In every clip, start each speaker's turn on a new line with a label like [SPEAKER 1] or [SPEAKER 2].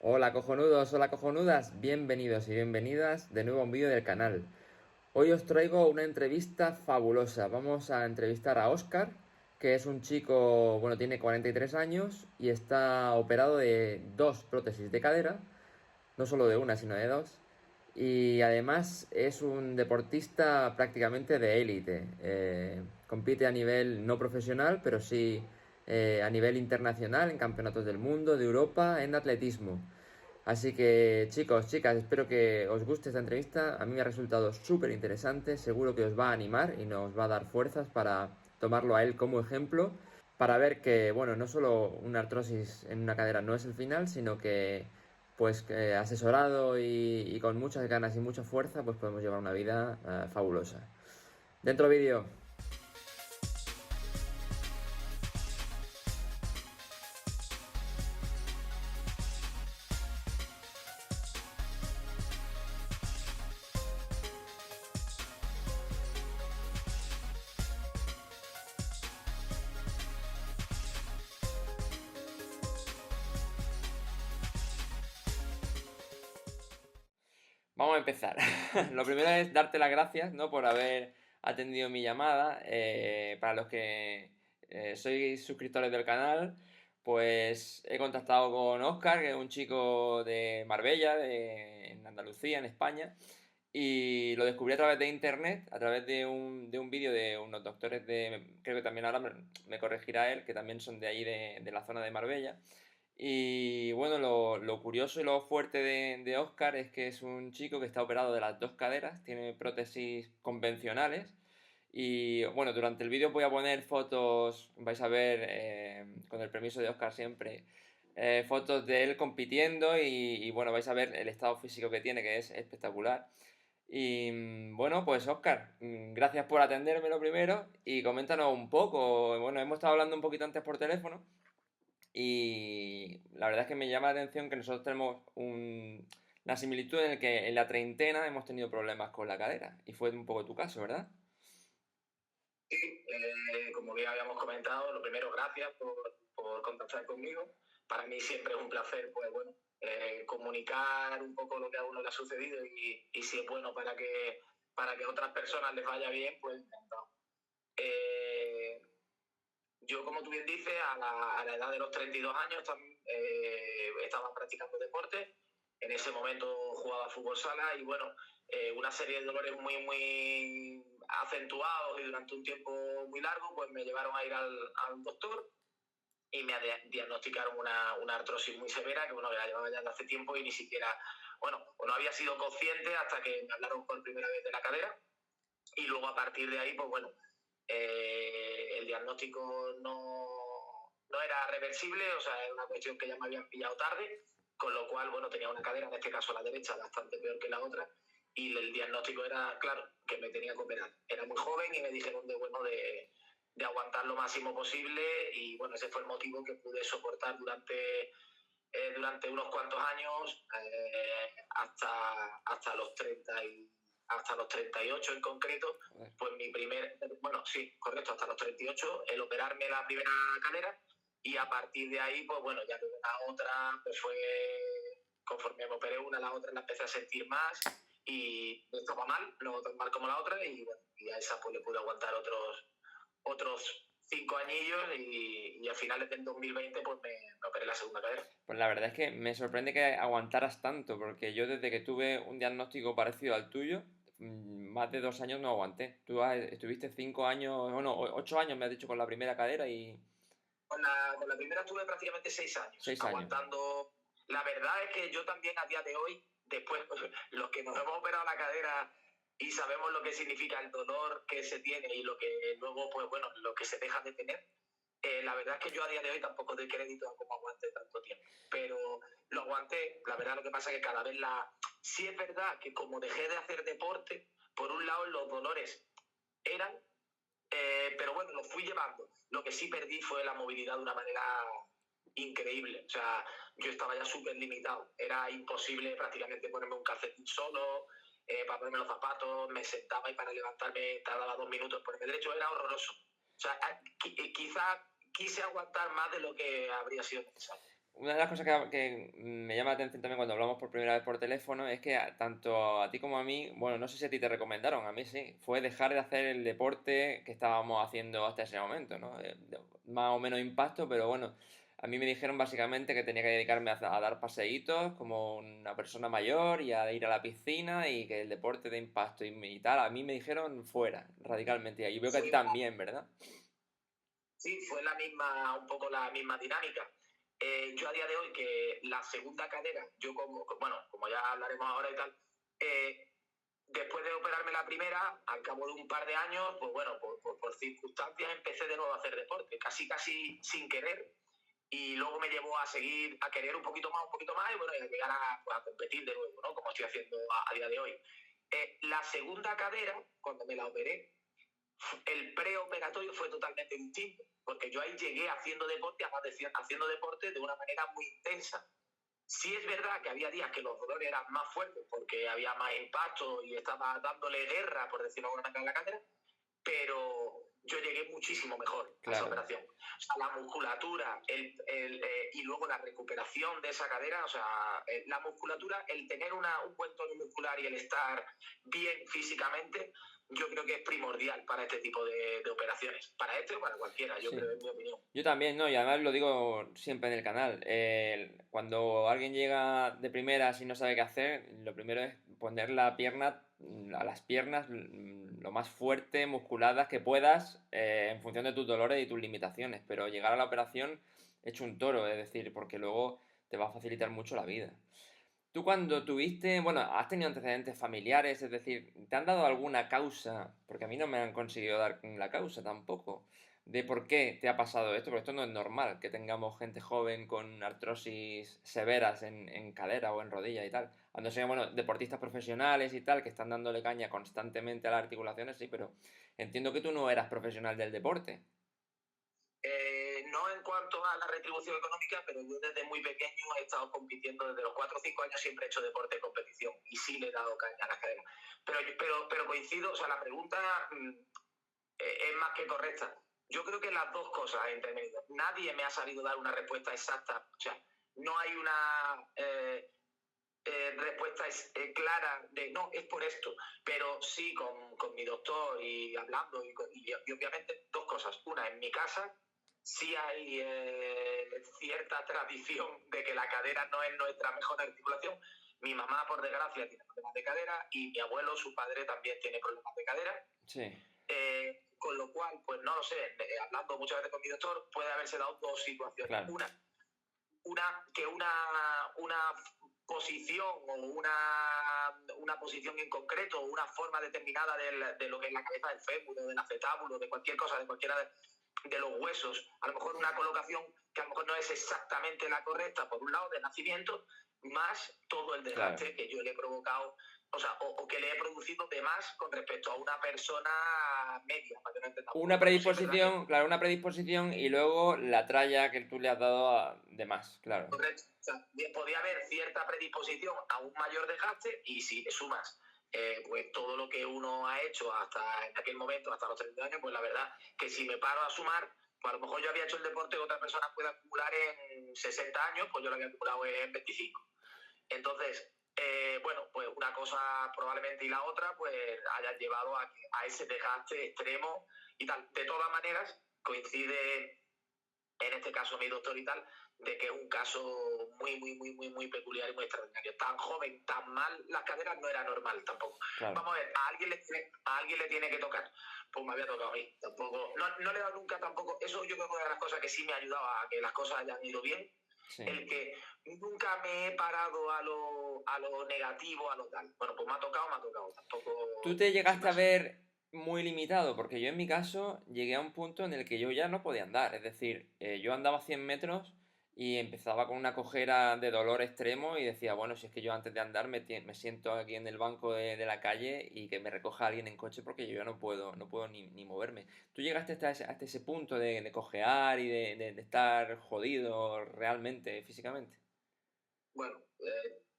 [SPEAKER 1] Hola cojonudos, hola cojonudas, bienvenidos y bienvenidas de nuevo a un vídeo del canal. Hoy os traigo una entrevista fabulosa. Vamos a entrevistar a Óscar, que es un chico, bueno, tiene 43 años y está operado de dos prótesis de cadera, no solo de una, sino de dos. Y además es un deportista prácticamente de élite. Compite a nivel no profesional, pero sí a nivel internacional en campeonatos del mundo, de Europa, en atletismo. Así que chicos, chicas, espero que os guste esta entrevista. A mí me ha resultado súper interesante, seguro que os va a animar y nos va a dar fuerzas para tomarlo a él como ejemplo, para ver que, bueno, no solo una artrosis en una cadera no es el final, sino que, pues, asesorado y con muchas ganas y mucha fuerza, pues podemos llevar una vida fabulosa. Dentro vídeo. Vamos a empezar. Lo primero es darte las gracias, ¿no? Por haber atendido mi llamada. Para los que sois suscriptores del canal, pues he contactado con Óscar, que es un chico de Marbella, en Andalucía, en España, y lo descubrí a través de internet, a través de un vídeo de unos doctores de, creo que también ahora me corregirá él, que también son de ahí, de la zona de Marbella. Y bueno, lo curioso y lo fuerte de Oscar es que es un chico que está operado de las dos caderas, tiene prótesis convencionales. Y bueno, durante el vídeo voy a poner fotos, vais a ver, con el permiso de Oscar siempre, fotos de él compitiendo y bueno, vais a ver el estado físico que tiene, que es espectacular. Y bueno, pues Oscar, gracias por atenderme lo primero y coméntanos un poco. Bueno, hemos estado hablando un poquito antes por teléfono. Y la verdad es que me llama la atención que nosotros tenemos una similitud en el que en la treintena hemos tenido problemas con la cadera. Y fue un poco tu caso, ¿verdad?
[SPEAKER 2] Sí, como bien habíamos comentado, lo primero, gracias por contactar conmigo. Para mí siempre es un placer, pues bueno, comunicar un poco lo que a uno le ha sucedido y si es bueno para que a otras personas les vaya bien, pues encantado. Eh, yo, como tú bien dices, a la edad de los 32 años estaba practicando deporte. En ese momento jugaba fútbol sala y bueno, una serie de dolores muy acentuados y durante un tiempo muy largo, pues me llevaron a ir al doctor y me diagnosticaron una artrosis muy severa que bueno, la llevaba ya de hace tiempo y ni siquiera, bueno, no había sido consciente hasta que me hablaron por primera vez de la cadera y luego a partir de ahí, pues bueno, el diagnóstico no era reversible, o sea, era una cuestión que ya me habían pillado tarde, con lo cual, bueno, tenía una cadera, en este caso la derecha, bastante peor que la otra, y el diagnóstico era, claro, que me tenía que operar. Era muy joven y me dijeron de aguantar lo máximo posible, y bueno, ese fue el motivo que pude soportar durante unos cuantos años, hasta los 30 hasta los 38 en concreto,
[SPEAKER 1] Joder.
[SPEAKER 2] pues bueno, sí, correcto, hasta los 38, el operarme la primera cadera y a partir de ahí, pues bueno, ya luego la otra, pues fue, conforme me operé una, la otra la empecé a sentir más y no estaba mal, no tan mal como la otra y bueno, y a esa pues le pude aguantar otros 5 añillos y a finales del 2020 pues me operé la segunda cadera.
[SPEAKER 1] Pues la verdad es que me sorprende que aguantaras tanto, porque yo desde que tuve un diagnóstico parecido al tuyo, más de 2 años no aguanté. Tú estuviste 5 años, bueno, 8 años me has dicho con la primera cadera y
[SPEAKER 2] Con la primera estuve prácticamente 6 años
[SPEAKER 1] 6 años.
[SPEAKER 2] aguantando. La verdad es que yo también a día de hoy, después, los que nos hemos operado la cadera y sabemos lo que significa el dolor que se tiene y lo que luego, pues bueno, lo que se deja de tener, la verdad es que yo a día de hoy tampoco doy crédito a cómo aguanté tanto tiempo. Pero lo aguanté, la verdad lo que pasa es que cada vez Sí es verdad que como dejé de hacer deporte, por un lado los dolores eran, pero bueno, lo fui llevando. Lo que sí perdí fue la movilidad de una manera increíble. O sea, yo estaba ya súper limitado. Era imposible prácticamente ponerme un calcetín solo, para ponerme los zapatos, me sentaba y para levantarme tardaba 2 minutos en ponerme derecho. Era horroroso. O sea, quizás quise aguantar más de lo que habría sido necesario.
[SPEAKER 1] una de las cosas que me llama la atención también cuando hablamos por primera vez por teléfono es que tanto a ti como a mí, bueno, no sé si a ti te recomendaron, a mí sí, fue dejar de hacer el deporte que estábamos haciendo hasta ese momento, ¿no? Más o menos impacto, pero bueno, a mí me dijeron básicamente que tenía que dedicarme a dar paseítos como una persona mayor y a ir a la piscina y que el deporte de impacto y tal, a mí me dijeron fuera, radicalmente. Y veo que a ti
[SPEAKER 2] Fue,
[SPEAKER 1] también, ¿verdad?
[SPEAKER 2] sí, fue la misma, un poco la misma dinámica. Yo a día de hoy que la segunda cadera, yo bueno, como ya hablaremos ahora y tal, después de operarme la primera, al cabo de un par de años, pues bueno, por circunstancias empecé de nuevo a hacer deporte, casi sin querer, y luego me llevó a seguir, a querer un poquito más, y bueno, y a llegar pues, a competir de nuevo, ¿no? Como estoy haciendo a día de hoy. La segunda cadera, cuando me la operé, el preoperatorio fue totalmente distinto, porque yo ahí llegué haciendo deporte, haciendo deporte de una manera muy intensa. Sí es verdad que había días que los dolores eran más fuertes porque había más impacto y estaba dándole guerra, por decirlo de alguna manera, en la cadera, pero yo llegué muchísimo mejor a esa
[SPEAKER 1] Claro.
[SPEAKER 2] operación. O sea, la musculatura y luego la recuperación de esa cadera, o sea, la musculatura, el tener un buen tono muscular y el estar bien físicamente, yo creo que es primordial para este tipo de operaciones. Para este o para cualquiera, yo
[SPEAKER 1] Sí.
[SPEAKER 2] creo, en mi opinión.
[SPEAKER 1] Yo también, ¿no? Y además lo digo siempre en el canal. Cuando alguien llega de primeras y no sabe qué hacer, lo primero es poner la pierna a las piernas lo más fuerte, musculadas que puedas, en función de tus dolores y tus limitaciones. Pero llegar a la operación hecho un toro, es decir, porque luego te va a facilitar mucho la vida. Tú cuando tuviste, bueno, has tenido antecedentes familiares, es decir, ¿te han dado alguna causa? Porque a mí no me han conseguido dar la causa tampoco, de por qué te ha pasado esto, porque esto no es normal, que tengamos gente joven con artrosis severas en cadera o en rodilla y tal. A no ser, bueno, deportistas profesionales y tal, que están dándole caña constantemente a las articulaciones, sí, pero entiendo que tú no eras profesional del deporte.
[SPEAKER 2] No en cuanto a la retribución económica, pero yo desde muy pequeño he estado compitiendo, desde los 4 o 5 años siempre he hecho deporte de competición y sí le he dado caña a las cadenas. Pero coincido, o sea, la pregunta es más que correcta. Yo creo que las dos cosas entre medio. Nadie me ha sabido dar una respuesta exacta, o sea, no hay una respuesta clara de no, es por esto, pero sí con mi doctor y hablando y obviamente dos cosas. Una, en mi casa sí hay cierta tradición de que la cadera no es nuestra mejor articulación. Mi mamá, por desgracia, tiene problemas de cadera y mi abuelo, su padre, también tiene problemas de cadera.
[SPEAKER 1] Sí,
[SPEAKER 2] Con lo cual, pues no lo sé, hablando muchas veces con mi doctor, puede haberse dado dos situaciones.
[SPEAKER 1] claro,
[SPEAKER 2] Una posición o una posición en concreto o una forma determinada de lo que es la cabeza del fémur o del acetábulo, de cualquier cosa, de cualquiera de los huesos, a lo mejor una colocación que a lo mejor no es exactamente la correcta, por un lado, de nacimiento, más todo el
[SPEAKER 1] claro.
[SPEAKER 2] desgaste que yo le he provocado, o sea, o que le he producido de más con respecto a una persona media, para que no entendamos.
[SPEAKER 1] Una
[SPEAKER 2] Porque sí es verdad que
[SPEAKER 1] predisposición, claro, una predisposición y luego la tralla que tú le has dado de más, claro.
[SPEAKER 2] correcto. O sea, podía haber cierta predisposición a un mayor desgaste y si le sumas pues todo lo que uno ha hecho hasta en aquel momento, hasta los 30 años, pues la verdad que si me paro a sumar, pues a lo mejor yo había hecho el deporte que otra persona puede acumular en 60 años, pues yo lo había acumulado en 25. Entonces, bueno, pues una cosa probablemente y la otra pues hayan llevado a ese desgaste extremo y tal. De todas maneras, coincide en este caso mi doctor y tal, de que es un caso muy peculiar y muy extraordinario. Tan joven, tan mal, las caderas no era normal tampoco.
[SPEAKER 1] Claro.
[SPEAKER 2] Vamos a ver, a alguien le tiene que tocar. Pues me había tocado a mí. Tampoco, no le he dado nunca tampoco. Eso yo creo que es una de las cosas que sí me ha ayudado a que las cosas hayan ido bien.
[SPEAKER 1] Sí.
[SPEAKER 2] El que nunca me he parado a lo negativo, a lo tal. Bueno, pues me ha tocado.
[SPEAKER 1] ¿Tú
[SPEAKER 2] Tampoco,
[SPEAKER 1] te
[SPEAKER 2] sin
[SPEAKER 1] llegaste a
[SPEAKER 2] más.
[SPEAKER 1] ver muy limitado? Porque yo en mi caso llegué a un punto en el que yo ya no podía andar. Es decir, yo andaba 100 metros y empezaba con una cojera de dolor extremo y decía, bueno, si es que yo antes de andar me siento aquí en el banco de la calle y que me recoja alguien en coche porque yo ya no puedo ni moverme. ¿Tú llegaste hasta ese punto de cojear y de estar jodido realmente, físicamente?
[SPEAKER 2] Bueno,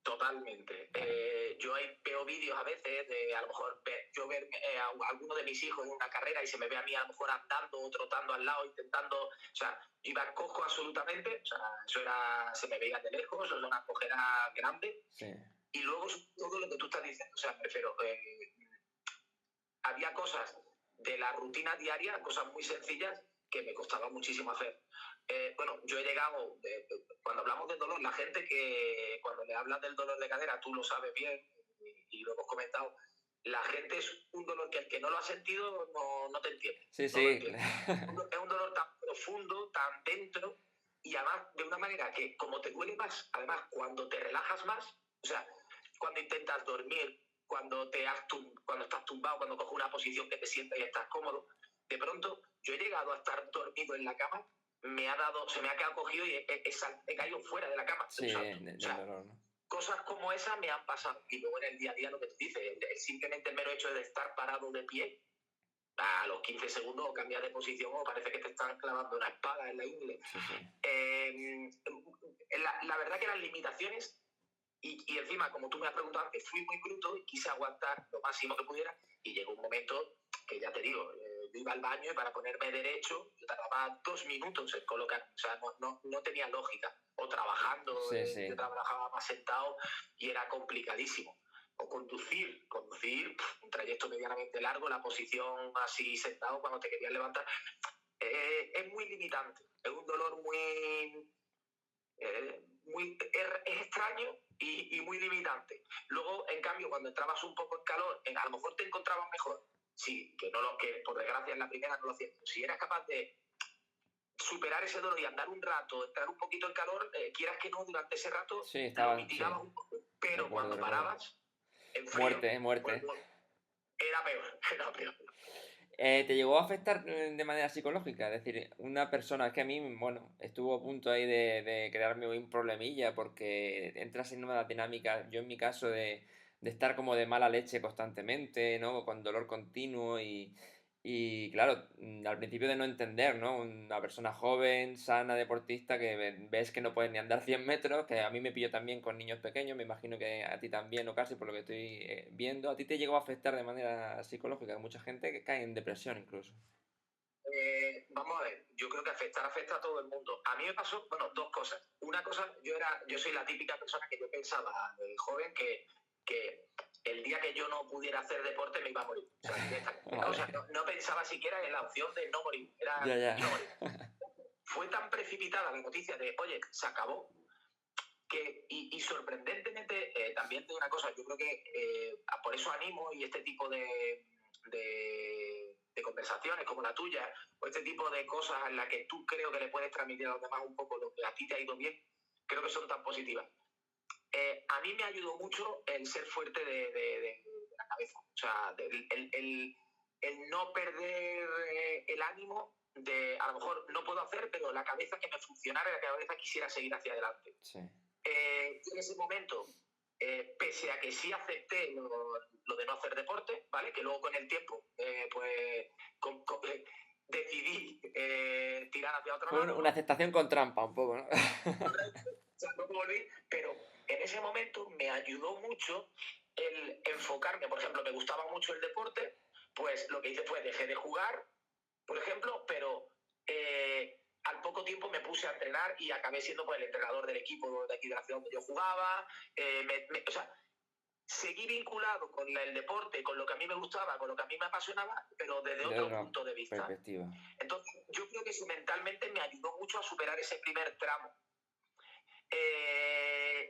[SPEAKER 2] Totalmente.
[SPEAKER 1] Claro.
[SPEAKER 2] Yo ahí veo vídeos a veces de a lo mejor yo ver a alguno de mis hijos en una carrera y se me ve a mí a lo mejor andando o trotando al lado, intentando, o sea, yo iba cojo absolutamente, o sea, eso era, se me veía de lejos, eso era una cojera grande,
[SPEAKER 1] Sí.
[SPEAKER 2] y luego todo lo que tú estás diciendo, o sea, me refiero, había cosas de la rutina diaria, cosas muy sencillas que me costaba muchísimo hacer. Bueno, yo he llegado, cuando hablamos del dolor, la gente que cuando le hablas del dolor de cadera, tú lo sabes bien y lo hemos comentado, la gente es un dolor que el que no lo ha sentido no te entiende.
[SPEAKER 1] Sí,
[SPEAKER 2] No lo
[SPEAKER 1] sí.
[SPEAKER 2] entiende. Es un dolor tan profundo, tan dentro y además de una manera que como te duele más, además cuando te relajas más, o sea, cuando intentas dormir, cuando estás tumbado, cuando coges una posición que te sientas y estás cómodo, de pronto yo he llegado a estar dormido en la cama, se me ha quedado cogido y he caído fuera de la cama de
[SPEAKER 1] Sí,
[SPEAKER 2] un salto.
[SPEAKER 1] del
[SPEAKER 2] O sea,
[SPEAKER 1] dolor, ¿no?
[SPEAKER 2] cosas como esas me han pasado. Y luego en el día a día lo que te dice, simplemente el mero hecho de estar parado de pie, a los 15 segundos o cambias de posición o parece que te están clavando una espada en la ingle.
[SPEAKER 1] Sí, sí.
[SPEAKER 2] La verdad que las limitaciones y encima, como tú me has preguntado antes, fui muy bruto y quise aguantar lo máximo que pudiera y llegó un momento que ya te digo, yo iba al baño y para ponerme derecho yo tardaba 2 minutos en colocar, o sea, no tenía lógica. O trabajando,
[SPEAKER 1] Sí, sí.
[SPEAKER 2] yo trabajaba más sentado y era complicadísimo. O conducir, un trayecto medianamente largo, la posición así sentado cuando te querías levantar, es muy limitante, es un dolor es extraño y muy limitante. Luego, en cambio, cuando entrabas un poco en calor, a lo mejor te encontrabas mejor. Sí, que por desgracia en la primera no lo hacía. Si eras capaz de superar ese dolor y andar un rato, entrar un poquito en calor, quieras que no, durante ese rato
[SPEAKER 1] Sí,
[SPEAKER 2] lo
[SPEAKER 1] estaba, sí.
[SPEAKER 2] mitigabas un poco. Pero
[SPEAKER 1] Recuerdo,
[SPEAKER 2] cuando
[SPEAKER 1] recuerdo.
[SPEAKER 2] parabas, en frío,
[SPEAKER 1] Muerte,
[SPEAKER 2] pues
[SPEAKER 1] muerte.
[SPEAKER 2] era peor, era peor.
[SPEAKER 1] ¿Te llegó a afectar de manera psicológica? Es decir, una persona, es que a mí, bueno, estuvo a punto ahí de crearme un problemilla porque entras en una dinámica, yo en mi caso, de estar como de mala leche constantemente, ¿no? Con dolor continuo y claro, al principio de no entender, ¿no? Una persona joven, sana, deportista, que ves que no puede ni andar 100 metros, que a mí me pilló también con niños pequeños, me imagino que a ti también o casi por lo que estoy viendo. ¿A ti te llegó a afectar de manera psicológica? Hay mucha gente que cae en depresión incluso.
[SPEAKER 2] Vamos a ver, yo creo que afecta a todo el mundo. A mí me pasó, bueno, dos cosas. Una cosa, yo soy la típica persona que yo pensaba de joven que el día que yo no pudiera hacer deporte me iba a morir. O sea, directamente.
[SPEAKER 1] Vale.
[SPEAKER 2] O sea, no pensaba siquiera en la opción de no morir. Era
[SPEAKER 1] Ya, ya.
[SPEAKER 2] iba a morir. Fue tan precipitada la noticia de, oye, se acabó, y sorprendentemente, también de una cosa, yo creo que por eso animo y este tipo de conversaciones como la tuya, o este tipo de cosas en las que tú creo que le puedes transmitir a los demás un poco lo que a ti te ha ido bien, creo que son tan positivas. A mí me ayudó mucho el ser fuerte de la cabeza, o sea, el no perder el ánimo de, a lo mejor no puedo hacer, pero la cabeza que me funcionara, la cabeza quisiera seguir hacia adelante.
[SPEAKER 1] Sí.
[SPEAKER 2] En ese momento, pese a que sí acepté lo de no hacer deporte, ¿vale? Que luego con el tiempo, pues decidí tirar hacia otro
[SPEAKER 1] Fue
[SPEAKER 2] lado,
[SPEAKER 1] una
[SPEAKER 2] ¿no?
[SPEAKER 1] aceptación con trampa un poco, ¿no?
[SPEAKER 2] O sea, no volví, pero en ese momento me ayudó mucho el enfocarme. Por ejemplo, me gustaba mucho el deporte, pues lo que hice fue dejé de jugar, por ejemplo, pero al poco tiempo me puse a entrenar y acabé siendo pues, el entrenador del equipo de aquí de la ciudad donde yo jugaba. O sea, seguí vinculado con el deporte, con lo que a mí me gustaba, con lo que a mí me apasionaba, pero desde
[SPEAKER 1] De
[SPEAKER 2] otro
[SPEAKER 1] otra
[SPEAKER 2] punto de vista.
[SPEAKER 1] perspectiva.
[SPEAKER 2] Entonces, yo creo que eso mentalmente me ayudó mucho a superar ese primer tramo.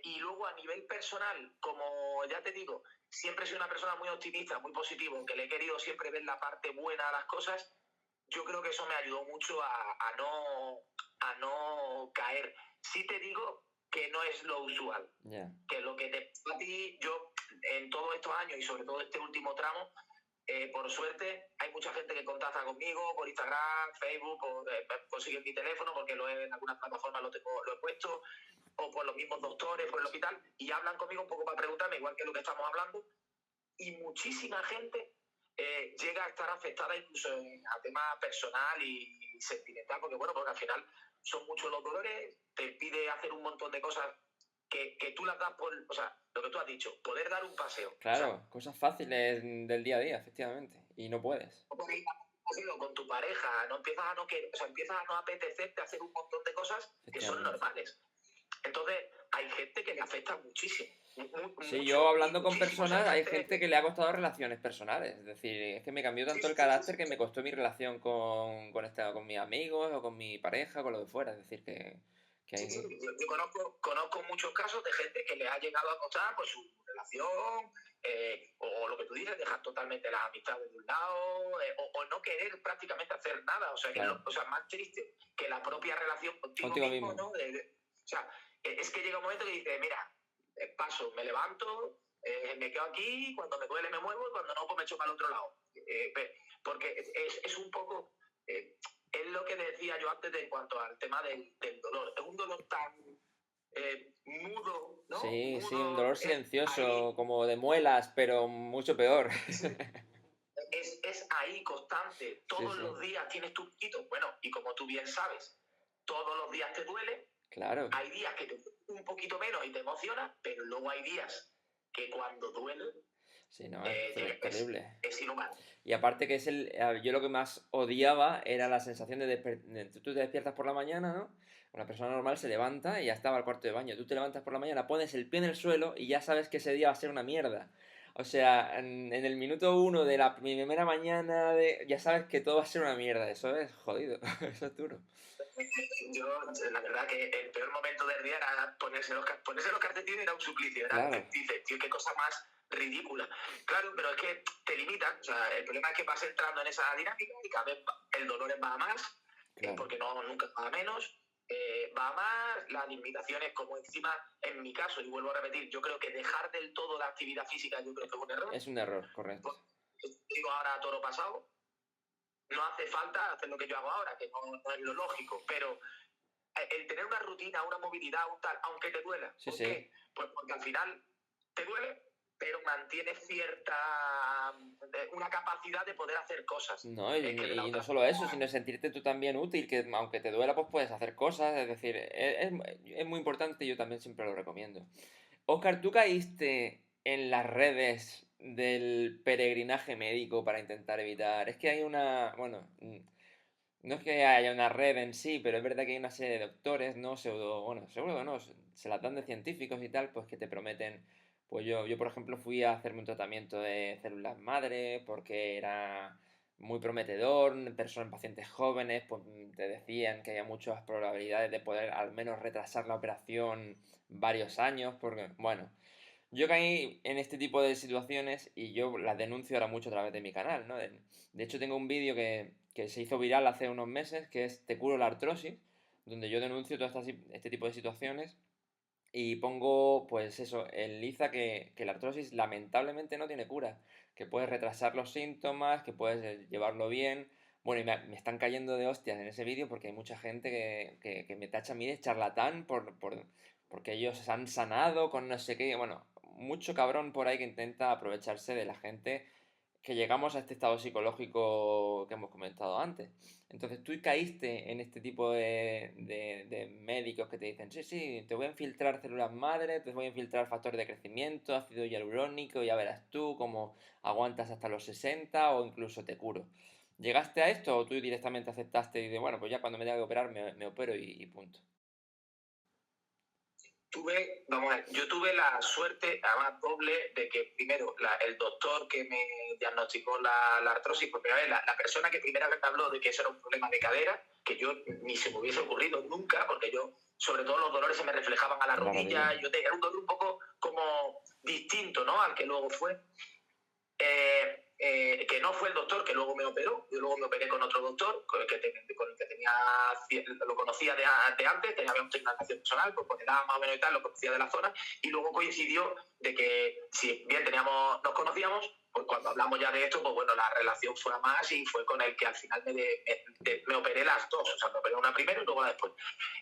[SPEAKER 2] Y luego a nivel personal, como ya te digo, siempre soy una persona muy optimista, muy positivo, que le he querido siempre ver la parte buena a las cosas. Yo creo que eso me ayudó mucho a no caer. Sí te digo que no es lo usual.
[SPEAKER 1] Yeah.
[SPEAKER 2] Que lo que te pasa a ti, yo en todos estos años y sobre todo este último tramo, por suerte hay mucha gente que contacta conmigo por Instagram, Facebook, consiguen mi teléfono porque en algunas plataformas lo he puesto, o por los mismos doctores, por el hospital, y hablan conmigo un poco para preguntarme, igual que lo que estamos hablando, y muchísima gente llega a estar afectada incluso a tema personal y sentimental, porque al final son muchos los dolores, te pide hacer un montón de cosas que tú las das por, o sea, lo que tú has dicho, poder dar un paseo.
[SPEAKER 1] Claro,
[SPEAKER 2] O sea,
[SPEAKER 1] cosas fáciles del día a día, efectivamente. Y no puedes.
[SPEAKER 2] poder ir a un paseo con tu pareja, no empiezas a no querer, o sea, empiezas a no apetecerte hacer un montón de cosas que son
[SPEAKER 1] Efectivamente.
[SPEAKER 2] normales. Entonces, hay gente que le afecta muchísimo.
[SPEAKER 1] Sí, yo
[SPEAKER 2] Mucho y
[SPEAKER 1] hablando con
[SPEAKER 2] muchísimo. O sea,
[SPEAKER 1] personas, hay gente que le ha costado relaciones personales. Es decir, es que me cambió
[SPEAKER 2] sí,
[SPEAKER 1] tanto el
[SPEAKER 2] sí, sí,
[SPEAKER 1] carácter
[SPEAKER 2] sí.
[SPEAKER 1] que me costó mi relación con mis amigos o con mi pareja, con lo que fuera. Es decir, que
[SPEAKER 2] Sí, sí.
[SPEAKER 1] hay...
[SPEAKER 2] Yo conozco muchos casos de gente que le ha llegado a costar pues, su relación, o lo que tú dices, dejar totalmente las amistades de un lado, o no querer prácticamente hacer nada. O sea,
[SPEAKER 1] Claro,
[SPEAKER 2] o sea, más triste que la propia relación contigo
[SPEAKER 1] contigo
[SPEAKER 2] mismo,
[SPEAKER 1] mismo.
[SPEAKER 2] ¿no? O sea, es que llega un momento que dices, mira, paso, me levanto, me quedo aquí, cuando me duele me muevo y cuando no, pues me echo para el otro lado. Porque es un poco... es lo que decía yo antes en cuanto al tema del dolor. Es un dolor tan mudo, ¿no?
[SPEAKER 1] Sí, sí, un
[SPEAKER 2] Mudo,
[SPEAKER 1] dolor silencioso,
[SPEAKER 2] ahí,
[SPEAKER 1] como de muelas, pero mucho peor.
[SPEAKER 2] sí, es ahí constante.
[SPEAKER 1] Sí,
[SPEAKER 2] Todos
[SPEAKER 1] sí,
[SPEAKER 2] los días tienes tu poquito. Bueno, y como tú bien sabes, todos los días te duele.
[SPEAKER 1] claro.
[SPEAKER 2] Hay días que te duele un poquito menos y te emociona, pero luego hay días que cuando duele
[SPEAKER 1] Sí, no, es terrible.
[SPEAKER 2] es inhumano.
[SPEAKER 1] Y aparte que yo lo que más odiaba era la sensación tú te despiertas por la mañana, ¿no? Una persona normal se levanta y ya estaba al cuarto de baño. Tú te levantas por la mañana, pones el pie en el suelo y ya sabes que ese día va a ser una mierda. O sea, en el minuto uno de la primera mañana ya sabes que todo va a ser una mierda. Eso es jodido, eso es duro.
[SPEAKER 2] Yo, la verdad que el peor momento del día era ponerse los calcetines era un suplicio. Era,
[SPEAKER 1] Claro,
[SPEAKER 2] dices, tío, qué cosa más ridícula. Claro, pero es que te limitan. O sea, el problema es que vas entrando en esa dinámica y cada vez el dolor va a más,
[SPEAKER 1] claro.
[SPEAKER 2] porque nunca va a menos. Va a más, las limitaciones, como encima, en mi caso, y vuelvo a repetir, yo creo que dejar del todo la actividad física, yo creo que es un error.
[SPEAKER 1] Es un error, correcto.
[SPEAKER 2] Digo ahora a toro pasado, no hace falta hacer lo que yo hago ahora, que no es lo lógico, pero el tener una rutina, una movilidad, un tal, aunque te duela.
[SPEAKER 1] Sí,
[SPEAKER 2] ¿Por
[SPEAKER 1] sí.
[SPEAKER 2] qué? Pues porque al final te duele, pero mantienes una capacidad de poder hacer cosas.
[SPEAKER 1] No,
[SPEAKER 2] Que de la
[SPEAKER 1] y no
[SPEAKER 2] otra
[SPEAKER 1] solo eso,
[SPEAKER 2] manera,
[SPEAKER 1] sino sentirte tú también útil, que aunque te duela, pues puedes hacer cosas, es decir, es muy importante y yo también siempre lo recomiendo. Oscar, ¿tú caíste en las redes del peregrinaje médico para intentar evitar? Es que hay bueno, no es que haya una red en sí, pero es verdad que hay una serie de doctores, ¿no? Bueno, seguro no, se las dan de científicos y tal, pues que te prometen. Pues yo por ejemplo, fui a hacerme un tratamiento de células madre porque era muy prometedor, pacientes jóvenes, pues te decían que había muchas probabilidades de poder al menos retrasar la operación varios años, porque, bueno, yo caí en este tipo de situaciones y yo las denuncio ahora mucho a través de mi canal, ¿no? De hecho, tengo un vídeo que se hizo viral hace unos meses, que es Te curo la artrosis, donde yo denuncio este tipo de situaciones y pongo, pues eso, en liza que la artrosis lamentablemente no tiene cura, que puedes retrasar los síntomas, que puedes llevarlo bien. Bueno, y me están cayendo de hostias en ese vídeo porque hay mucha gente que me tacha a mí de charlatán porque ellos se han sanado con no sé qué. Bueno, mucho cabrón por ahí que intenta aprovecharse de la gente que llegamos a este estado psicológico que hemos comentado antes. Entonces tú caíste en este tipo de médicos que te dicen, sí, sí, te voy a infiltrar células madre, te voy a infiltrar factores de crecimiento, ácido hialurónico, ya verás tú cómo aguantas hasta los 60 o incluso te curo. ¿Llegaste a esto o tú directamente aceptaste y dices, bueno, pues ya cuando me tenga que operar me opero y punto?
[SPEAKER 2] yo tuve la suerte, además doble, de que primero el doctor que me diagnosticó la artrosis por primera vez, la persona que primera vez me habló de que eso era un problema de cadera, que yo ni se me hubiese ocurrido nunca, porque yo, sobre todo los dolores se me reflejaban a la
[SPEAKER 1] En la rodilla.
[SPEAKER 2] rodilla, era un dolor un poco como distinto, ¿no? Al que luego fue. Que no fue el doctor que luego me operó, yo luego me operé con otro doctor, con el que lo conocía de antes, teníamos una relación personal, pues porque daba más o menos y tal, lo conocía de la zona, y luego coincidió de que, si bien nos conocíamos, pues cuando hablamos ya de esto, pues bueno, la relación fue a más y fue con el que al final me operé las dos, o sea, me operé una primero y luego la después.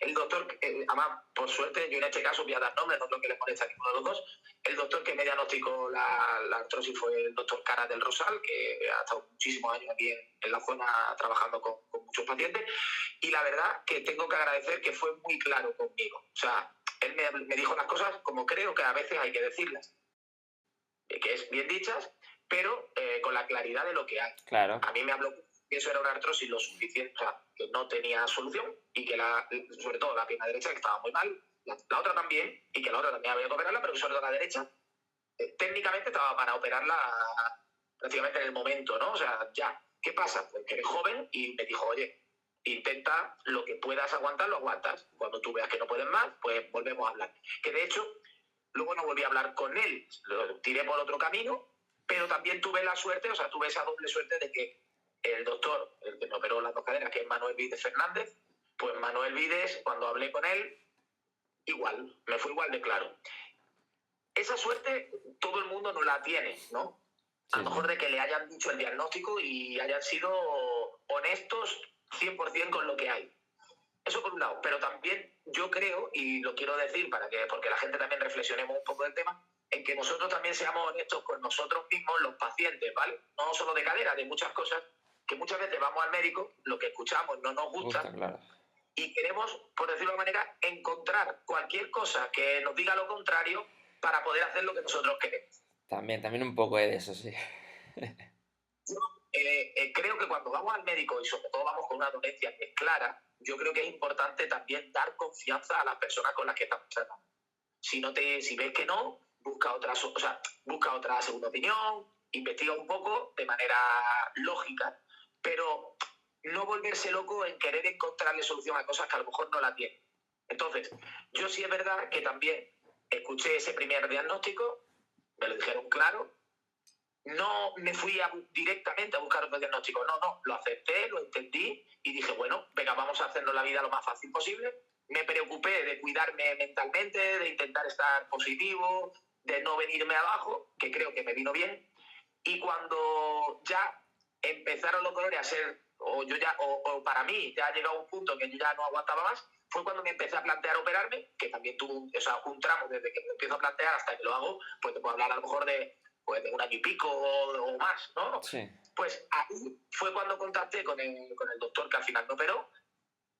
[SPEAKER 2] El doctor, además, por suerte, yo en este caso voy a dar nombres, no es lo que le molesta a ninguno de los dos. El doctor que me diagnosticó la artrosis fue el doctor Cara del Rosal, que ha estado muchísimos años aquí en la zona trabajando con muchos pacientes. Y la verdad que tengo que agradecer que fue muy claro conmigo. O sea, él me dijo las cosas como creo que a veces hay que decirlas, que es bien dichas, pero con la claridad de lo que hay.
[SPEAKER 1] Claro.
[SPEAKER 2] A mí me habló que eso era una artrosis lo suficiente, o sea, que no tenía solución y que sobre todo la pierna derecha que estaba muy mal, la otra también, y que la otra también había que operarla, pero que sobre todo la derecha, técnicamente estaba para operarla prácticamente en el momento, ¿no? O sea, ya. ¿Qué pasa? Pues que eres joven y me dijo, oye, intenta lo que puedas aguantar, lo aguantas. Cuando tú veas que no puedes más, pues volvemos a hablar. Que de hecho, luego no volví a hablar con él, lo tiré por otro camino, pero también tuve la suerte, o sea, tuve esa doble suerte de que el doctor, el que me operó las dos caderas, que es Manuel Vides Fernández, pues Manuel Vides, cuando hablé con él, igual, me fue igual de claro. Esa suerte todo el mundo no la tiene, ¿no? A lo mejor de que le hayan dicho el diagnóstico y hayan sido honestos 100% con lo que hay. Eso por un lado, pero también yo creo, y lo quiero decir porque la gente también reflexionemos un poco del tema, en que nosotros también seamos honestos con nosotros mismos, los pacientes, ¿vale? No solo de cadera, de muchas cosas, que muchas veces vamos al médico, lo que escuchamos no nos gusta,
[SPEAKER 1] claro.
[SPEAKER 2] Y queremos, por decirlo de alguna manera, encontrar cualquier cosa que nos diga lo contrario para poder hacer lo que nosotros queremos.
[SPEAKER 1] También un poco de eso, sí.
[SPEAKER 2] Yo creo que cuando vamos al médico y sobre todo vamos con una dolencia que es clara, yo creo que es importante también dar confianza a las personas con las que estamos tratando. Si ves que no, busca otra segunda opinión, investiga un poco de manera lógica, pero no volverse loco en querer encontrarle solución a cosas que a lo mejor no la tienen. Entonces, yo sí es verdad que también escuché ese primer diagnóstico, me lo dijeron claro, no me fui directamente a buscar otro diagnóstico, no, lo acepté, lo entendí y dije, bueno, venga, vamos a hacernos la vida lo más fácil posible. Me preocupé de cuidarme mentalmente, de intentar estar positivo, de no venirme abajo, que creo que me vino bien. Y cuando ya empezaron los dolores a ser, o para mí ya ha llegado un punto que yo ya no aguantaba más, fue cuando me empecé a plantear operarme, que también tuvo un tramo desde que me empiezo a plantear hasta que lo hago, pues te puedo hablar a lo mejor de un año y pico o más, ¿no?
[SPEAKER 1] Sí.
[SPEAKER 2] Pues ahí fue cuando contacté con el doctor que al final me operó,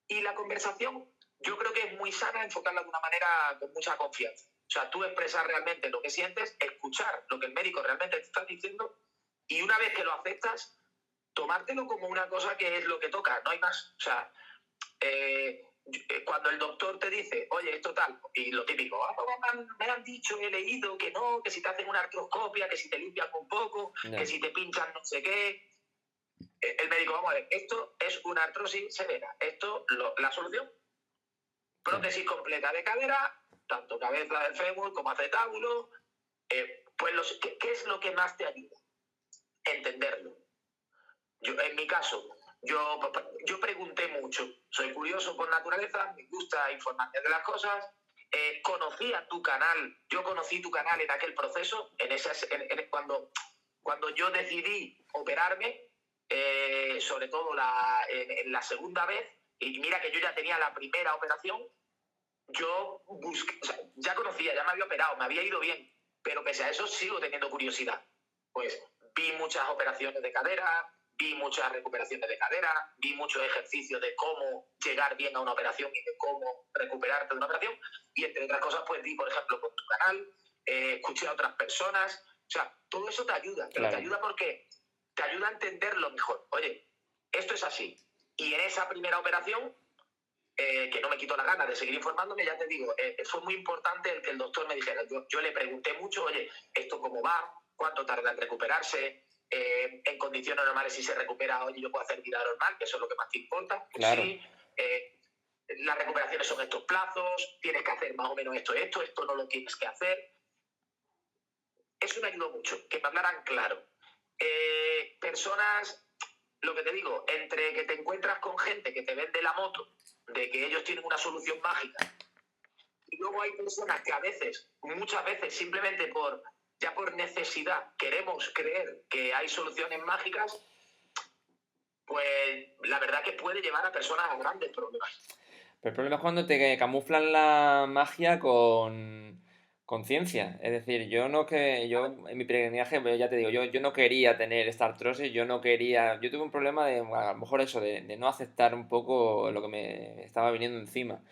[SPEAKER 2] y la conversación yo creo que es muy sana enfocarla de una manera con mucha confianza. O sea, tú expresar realmente lo que sientes, escuchar lo que el médico realmente te está diciendo, y una vez que lo aceptas, tomártelo como una cosa que es lo que toca, no hay más. O sea, cuando el doctor te dice, oye, esto tal, y lo típico, me han dicho, he leído que no, que si te hacen una artroscopia, que si te limpian un poco, que si te pinchan no sé qué. El médico, vamos a ver, esto es una artrosis severa. La solución, prótesis completa de cadera, tanto cabeza del fémur como acetábulo. Pues ¿qué es lo que más te ayuda? Entenderlo. En mi caso, yo pregunté mucho. Soy curioso por naturaleza, me gusta informarme de las cosas. Conocía tu canal, yo conocí tu canal en aquel proceso, cuando yo decidí operarme, sobre todo en la segunda vez, y mira que yo ya tenía la primera operación, yo busqué, o sea, ya conocía, ya me había operado, me había ido bien, pero pese a eso sigo teniendo curiosidad. Pues vi muchas operaciones de cadera, vi muchas recuperaciones de cadera, vi muchos ejercicios de cómo llegar bien a una operación y de cómo recuperarte de una operación, y entre otras cosas pues vi, por ejemplo, con tu canal, escuché a otras personas, o sea, todo eso te ayuda, pero claro, te ayuda porque te ayuda a entenderlo mejor. Oye, esto es así. Y en esa primera operación, que no me quitó la gana de seguir informándome, ya te digo, fue muy importante el que el doctor me dijera. Yo le pregunté mucho, oye, ¿esto cómo va? ¿Cuánto tarda en recuperarse? En condiciones normales, si se recupera, oye, yo puedo hacer vida normal, que eso es lo que más te importa. Pues claro. Sí, las recuperaciones son estos plazos, tienes que hacer más o menos esto no lo tienes que hacer. Eso me ayudó mucho, que me hablaran claro. Personas, lo que te digo, entre que te encuentras con gente que te vende la moto, de que ellos tienen una solución mágica, y luego hay personas que muchas veces, simplemente por necesidad, queremos creer que hay soluciones mágicas, pues la verdad que puede llevar a personas a grandes problemas.
[SPEAKER 1] Pero el problema es cuando te camuflan la magia con ciencia. Es decir, yo en mi peregrinaje, pues ya te digo, yo no quería tener esta artrosis, yo tuve un problema de, a lo mejor eso, de no aceptar un poco lo que me estaba viniendo encima.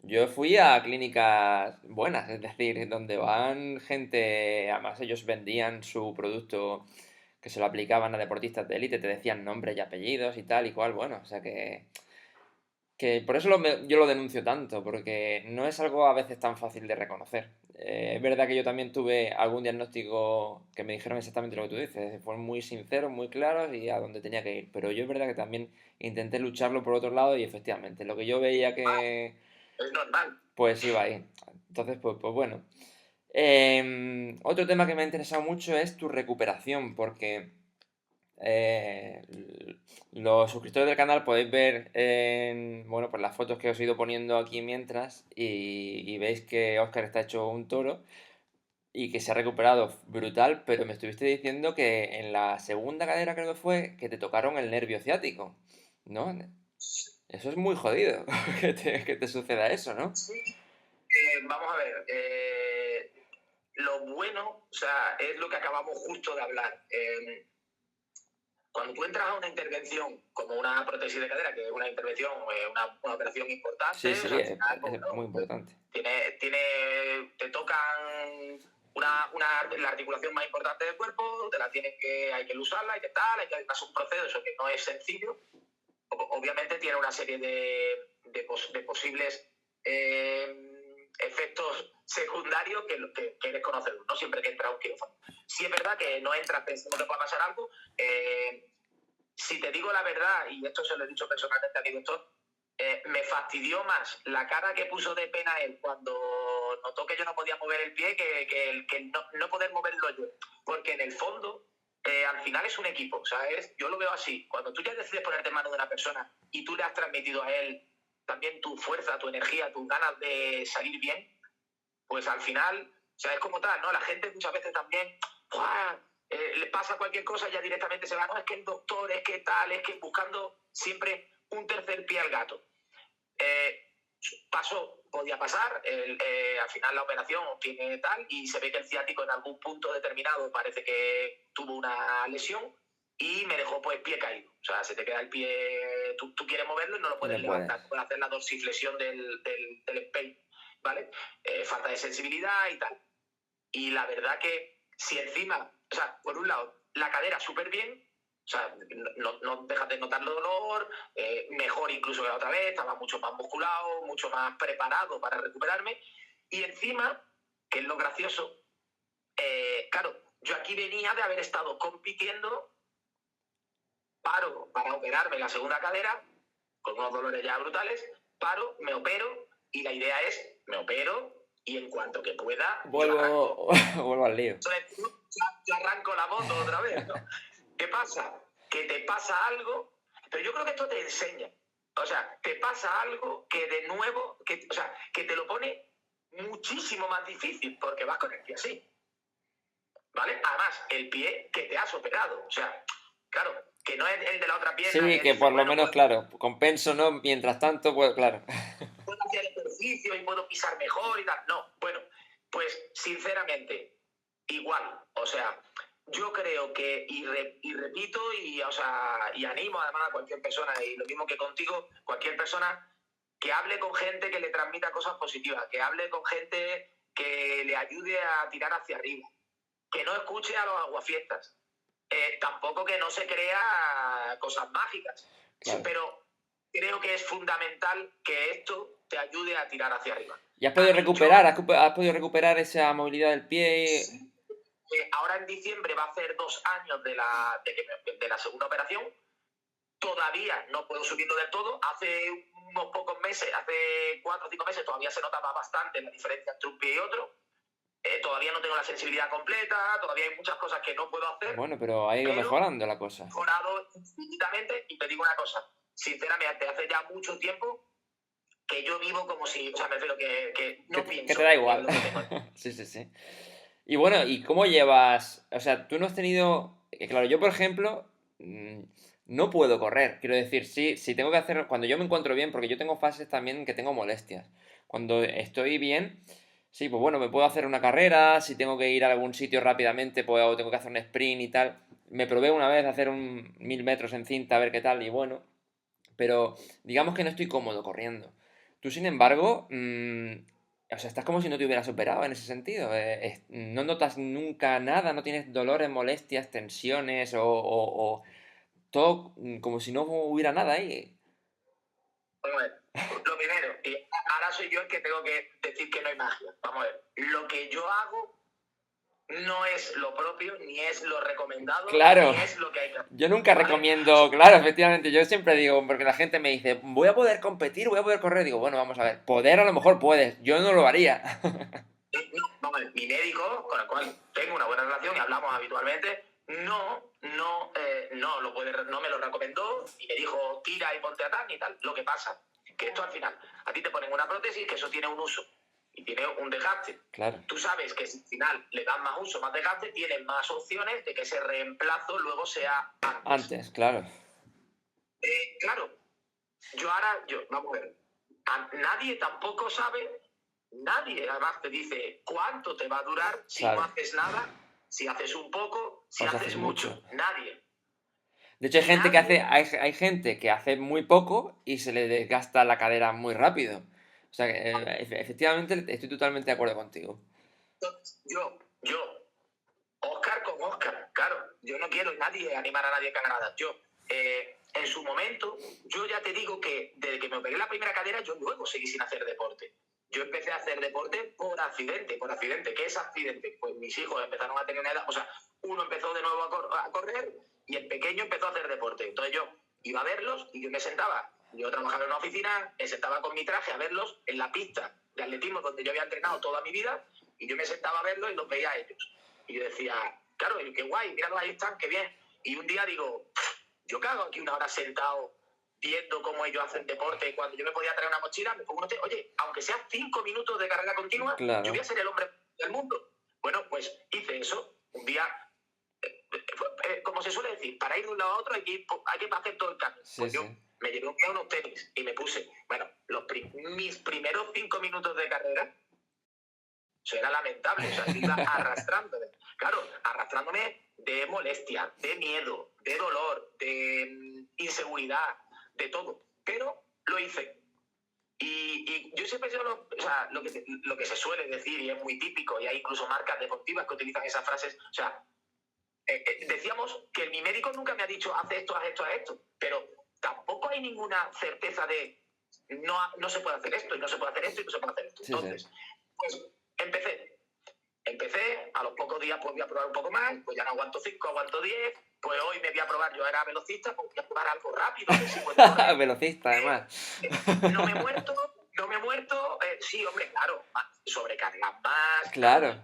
[SPEAKER 1] Yo fui a clínicas buenas, es decir, donde van gente, además ellos vendían su producto que se lo aplicaban a deportistas de élite, te decían nombres y apellidos y tal y cual, bueno, o sea que por eso yo lo denuncio tanto, porque no es algo a veces tan fácil de reconocer. Es verdad que yo también tuve algún diagnóstico que me dijeron exactamente lo que tú dices, fueron muy sinceros, muy claros y a donde tenía que ir, pero yo es verdad que también intenté lucharlo por otro lado y efectivamente, lo que yo veía que
[SPEAKER 2] Es normal.
[SPEAKER 1] pues iba ahí. Entonces, pues bueno. Otro tema que me ha interesado mucho es tu recuperación, porque eh, los suscriptores del canal podéis ver bueno, pues las fotos que os he ido poniendo aquí mientras y veis que Oscar está hecho un toro y que se ha recuperado brutal, pero me estuviste diciendo que en la segunda cadera creo que fue que te tocaron el nervio ciático, ¿no? Eso es muy jodido que te suceda eso, ¿no?
[SPEAKER 2] Sí, vamos a ver. Lo bueno, o sea, es lo que acabamos justo de hablar. Cuando tú entras a una intervención como una prótesis de cadera, que es una intervención, una operación importante,
[SPEAKER 1] Sí,
[SPEAKER 2] o
[SPEAKER 1] sí,
[SPEAKER 2] sea, al final, pues,
[SPEAKER 1] es muy
[SPEAKER 2] bueno,
[SPEAKER 1] importante.
[SPEAKER 2] te tocan la articulación más importante del cuerpo, hay que usarla, hay que tal, hay que hacer un proceso que no es sencillo. Obviamente tiene una serie de posibles efectos secundarios que eres conocedor, no siempre que entra a un quirófano. Si es verdad que no entras pensando que pueda pasar algo, si te digo la verdad, y esto se lo he dicho personalmente a mi doctor, me fastidió más la cara que puso de pena él cuando notó que yo no podía mover el pie que no poder moverlo yo. Porque en el fondo, al final es un equipo, ¿sabes? Yo lo veo así. Cuando tú ya decides ponerte en manos de una persona y tú le has transmitido a él también tu fuerza, tu energía, tus ganas de salir bien, pues al final, o sea, es como tal, ¿no? La gente muchas veces también, ¡buah! Le pasa cualquier cosa y ya directamente se va, no, es que el doctor, es que tal, es que buscando siempre un tercer pie al gato. Podía pasar, al final la operación tiene tal y se ve que el ciático en algún punto determinado parece que tuvo una lesión y me dejó pues pie caído. O sea, se te queda el pie, tú quieres moverlo y no lo
[SPEAKER 1] Y
[SPEAKER 2] puedes
[SPEAKER 1] no puedes.
[SPEAKER 2] levantar, puedes hacer la dorsiflexión del empeine, ¿vale? Falta de sensibilidad y tal. Y la verdad que si encima, o sea, por un lado, la cadera súper bien, o sea, no dejas de notar el dolor, mejor incluso que la otra vez, estaba mucho más musculado, mucho más preparado para recuperarme. Y encima, que es lo gracioso, claro, yo aquí venía de haber estado compitiendo, paro para operarme la segunda cadera, con unos dolores ya brutales, paro, me opero, y la idea es, me opero, y en cuanto que pueda, yo arranco.
[SPEAKER 1] Vuelvo al lío.
[SPEAKER 2] Entonces, yo arranco la moto otra vez, ¿no? ¿Qué pasa? Que te pasa algo, pero yo creo que esto te enseña. O sea, te pasa algo que de nuevo, o sea, que te lo pone muchísimo más difícil, porque vas con el pie así. ¿Vale? Además, el pie que te has operado. O sea, claro, que no es el de la otra pierna
[SPEAKER 1] Sí,
[SPEAKER 2] que
[SPEAKER 1] que
[SPEAKER 2] dices,
[SPEAKER 1] por lo
[SPEAKER 2] bueno,
[SPEAKER 1] menos, claro, compenso, ¿no? Mientras tanto, pues claro.
[SPEAKER 2] puedo hacer ejercicio y puedo pisar mejor y tal. No, bueno, pues sinceramente, igual. O sea, yo creo que, y repito, o sea, y animo además a cualquier persona, y lo mismo que contigo, cualquier persona que hable con gente que le transmita cosas positivas, que hable con gente que le ayude a tirar hacia arriba, que no escuche a los aguafiestas, tampoco que no se crea cosas mágicas,
[SPEAKER 1] Claro.
[SPEAKER 2] pero creo que es fundamental que esto te ayude a tirar hacia arriba.
[SPEAKER 1] ¿Y has
[SPEAKER 2] A
[SPEAKER 1] podido
[SPEAKER 2] mí,
[SPEAKER 1] recuperar? ¿Has podido recuperar esa movilidad del pie?
[SPEAKER 2] sí, ahora en diciembre va a hacer 2 años de la segunda operación. Todavía no puedo subirlo del todo. Hace unos pocos meses, hace 4 o 5 meses, todavía se notaba bastante la diferencia entre un pie y otro. Todavía no tengo la sensibilidad completa, todavía hay muchas cosas que no puedo hacer,
[SPEAKER 1] Bueno, pero ha ido
[SPEAKER 2] pero
[SPEAKER 1] mejorando la cosa.
[SPEAKER 2] he mejorado infinitamente. Y te digo una cosa, sinceramente, hace ya mucho tiempo que yo vivo como si, o sea, me refiero que no
[SPEAKER 1] Que
[SPEAKER 2] pienso
[SPEAKER 1] te da
[SPEAKER 2] en
[SPEAKER 1] igual.
[SPEAKER 2] lo que tengo.
[SPEAKER 1] Sí, sí, sí. Y bueno, ¿y cómo llevas? O sea, tú no has tenido. Claro, yo, por ejemplo, no puedo correr. Quiero decir, sí, si tengo que hacer. Cuando yo me encuentro bien, porque yo tengo fases también que tengo molestias. Cuando estoy bien, sí, pues bueno, me puedo hacer una carrera. Si tengo que ir a algún sitio rápidamente, pues o tengo que hacer un sprint y tal. Me probé una vez hacer un 1000 metros en cinta, a ver qué tal, y bueno. Pero digamos que no estoy cómodo corriendo. Tú, sin embargo, o sea, estás como si no te hubieras superado en ese sentido. No notas nunca nada, no tienes dolores, molestias, tensiones o todo como si no hubiera nada ahí.
[SPEAKER 2] Vamos a ver. Lo primero, y ahora soy yo el que tengo que decir que no hay magia. Vamos a ver. Lo que yo hago no es lo propio, ni es lo recomendado,
[SPEAKER 1] Claro,
[SPEAKER 2] ni es lo que hay que hacer.
[SPEAKER 1] yo nunca
[SPEAKER 2] ¿Vale?
[SPEAKER 1] recomiendo, claro, efectivamente, yo siempre digo, porque la gente me dice, voy a poder competir, voy a poder correr, digo, bueno, vamos a ver, poder a lo mejor puedes, yo no lo haría.
[SPEAKER 2] No, vamos a ver, mi médico, con el cual tengo una buena relación y hablamos habitualmente, no me lo recomendó y me dijo tira y ponte a tal y tal. Lo que pasa que esto al final, a ti te ponen una prótesis que eso tiene un uso y tiene un desgaste.
[SPEAKER 1] Claro,
[SPEAKER 2] Tú sabes que si al final le dan más uso, más desgaste, tienes más opciones de que ese reemplazo luego sea
[SPEAKER 1] antes, claro,
[SPEAKER 2] Claro, vamos a ver, nadie tampoco sabe, nadie además te dice cuánto te va a durar si no
[SPEAKER 1] claro,
[SPEAKER 2] haces nada, si haces un poco, si
[SPEAKER 1] o si haces
[SPEAKER 2] haces mucho.
[SPEAKER 1] mucho.
[SPEAKER 2] Nadie.
[SPEAKER 1] De hecho, hay
[SPEAKER 2] Y
[SPEAKER 1] gente que
[SPEAKER 2] nadie,
[SPEAKER 1] hay gente que hace muy poco y se le desgasta la cadera muy rápido. O sea, que, efectivamente, estoy totalmente de acuerdo contigo.
[SPEAKER 2] yo, Oscar con Oscar, claro, yo no quiero nadie animar a nadie que haga nada. En su momento, yo ya te digo que desde que me operé la primera cadera, yo luego seguí sin hacer deporte. Yo empecé a hacer deporte por accidente, por accidente. ¿Qué es accidente? Pues mis hijos empezaron a tener una edad, o sea, uno empezó de nuevo a correr y el pequeño empezó a hacer deporte. Entonces yo iba a verlos y yo me sentaba. Yo trabajaba en una oficina, me sentaba con mi traje a verlos en la pista de atletismo donde yo había entrenado toda mi vida y yo me sentaba a verlos y los veía a ellos. Y yo decía, claro, qué guay, míralo, ahí están, qué bien. Y un día digo, yo qué hago aquí una hora sentado viendo cómo ellos hacen deporte, cuando yo me podía traer una mochila, me pongo oye, aunque sea 5 minutos de carrera continua, yo
[SPEAKER 1] Claro,
[SPEAKER 2] voy a ser el hombre del mundo. Bueno, pues hice eso. Un día, como se suele decir, para ir de un lado a otro hay que hacer todo el camino.
[SPEAKER 1] sí,
[SPEAKER 2] Pues yo
[SPEAKER 1] sí.
[SPEAKER 2] me llevé un día unos tenis y me puse, bueno, mis primeros 5 minutos de carrera, eso era lamentable, o sea, yo iba arrastrándome. Claro, arrastrándome de molestia, de miedo, de dolor, de inseguridad, de todo. Pero lo hice. Y yo siempre lo, o sea, lo que se suele decir, y es muy típico, y hay incluso marcas deportivas que utilizan esas frases, o sea, decíamos que mi médico nunca me ha dicho, haz esto, haz esto, haz esto, pero tampoco hay ninguna certeza de no se puede hacer esto, y no se puede hacer esto, y no se puede hacer esto.
[SPEAKER 1] Sí, sí.
[SPEAKER 2] Entonces, pues empecé, a los pocos días pues voy a probar un poco más, pues ya no aguanto 5, aguanto 10, pues hoy me voy a probar, yo era velocista, pues voy a probar algo rápido, que sí puedo correr.
[SPEAKER 1] Velocista, además.
[SPEAKER 2] No me he muerto, sí, hombre, claro, sobrecargas más,
[SPEAKER 1] Claro,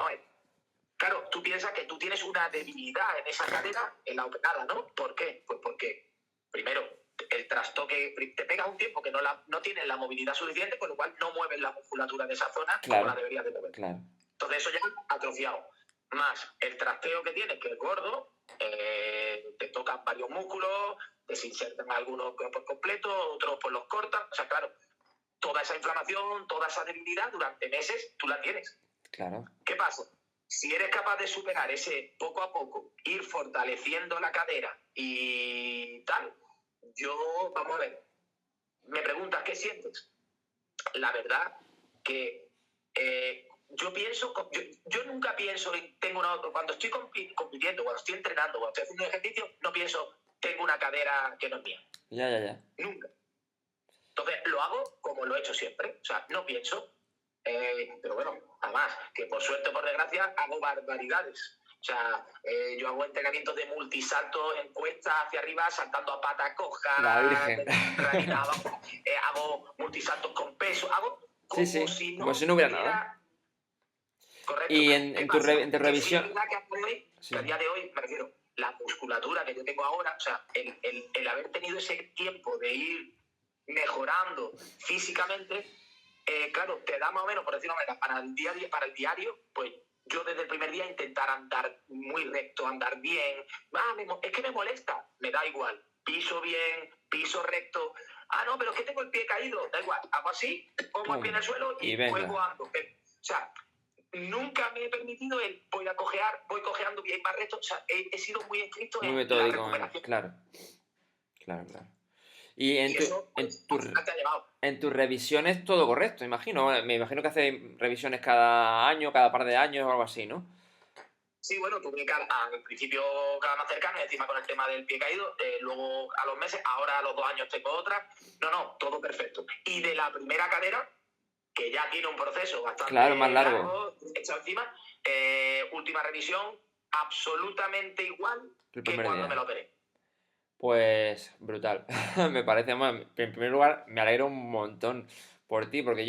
[SPEAKER 2] claro, tú piensas que tú tienes una debilidad en esa cadera, en la operada, ¿no? ¿Por qué? Pues porque, primero, el trastoque, te pegas un tiempo que no tienes la movilidad suficiente, con lo cual no mueves la musculatura de esa zona como la
[SPEAKER 1] claro,
[SPEAKER 2] deberías de mover.
[SPEAKER 1] claro.
[SPEAKER 2] Entonces eso ya atrofiado. Más el trasteo que tienes, que es gordo, te tocan varios músculos, desinsertan algunos por completo, otros pues los cortan. O sea, claro, toda esa inflamación, toda esa debilidad durante meses tú la tienes.
[SPEAKER 1] Claro.
[SPEAKER 2] ¿Qué pasa? Si eres capaz de superar ese poco a poco, ir fortaleciendo la cadera y tal, vamos a ver, me preguntas, ¿qué sientes? La verdad que yo nunca pienso en, cuando estoy compitiendo, cuando estoy entrenando, cuando estoy haciendo ejercicio, no pienso, tengo una cadera que no es mía.
[SPEAKER 1] Ya.
[SPEAKER 2] Nunca. Entonces, lo hago como lo he hecho siempre. O sea, no pienso. Pero bueno, además, que por suerte o por desgracia, hago barbaridades. O sea, yo hago entrenamientos de multisalto en cuesta hacia arriba, saltando a pata coja,
[SPEAKER 1] La Virgen.
[SPEAKER 2] ranita abajo, hago multisaltos con peso, hago como
[SPEAKER 1] Sí,
[SPEAKER 2] si
[SPEAKER 1] como
[SPEAKER 2] no
[SPEAKER 1] si no hubiera nada.
[SPEAKER 2] tuviera. Correcto.
[SPEAKER 1] Y
[SPEAKER 2] ¿Qué
[SPEAKER 1] en
[SPEAKER 2] pasa?
[SPEAKER 1] tu
[SPEAKER 2] Que sí es
[SPEAKER 1] revisión...
[SPEAKER 2] verdad que
[SPEAKER 1] Sí.
[SPEAKER 2] a día de hoy, me refiero, la musculatura que yo tengo ahora, o sea, el haber tenido ese tiempo de ir mejorando físicamente, claro, te da más o menos, por decirlo de una manera, para el diario, pues yo desde el primer día intentar andar muy recto, andar bien. Es que me molesta, me da igual. Piso bien, piso recto. No, pero es que tengo el pie caído, da igual. Hago así, pongo el pie en el suelo y luego ando. O sea, nunca me he permitido voy cojeando bien más recto. O sea, he sido muy estricto
[SPEAKER 1] Muy
[SPEAKER 2] en la
[SPEAKER 1] metódico,
[SPEAKER 2] recuperación.
[SPEAKER 1] claro. Y
[SPEAKER 2] Y eso pues, al final te ha llevado.
[SPEAKER 1] en tus revisiones todo correcto, imagino. Me imagino que hace revisiones cada año, cada par de años o algo así, ¿no?
[SPEAKER 2] Sí, bueno, tuve al principio cada más cercano, encima con el tema del pie caído, luego a los meses, ahora a los 2 años tengo otra. No, todo perfecto. Y de la primera cadera, que ya tiene un proceso bastante
[SPEAKER 1] Claro, más largo.
[SPEAKER 2] largo, echado encima, última revisión, absolutamente igual
[SPEAKER 1] El
[SPEAKER 2] que
[SPEAKER 1] primer
[SPEAKER 2] cuando
[SPEAKER 1] día.
[SPEAKER 2] me lo operé.
[SPEAKER 1] Pues brutal. Me parece, bueno, en primer lugar, me alegro un montón por ti, porque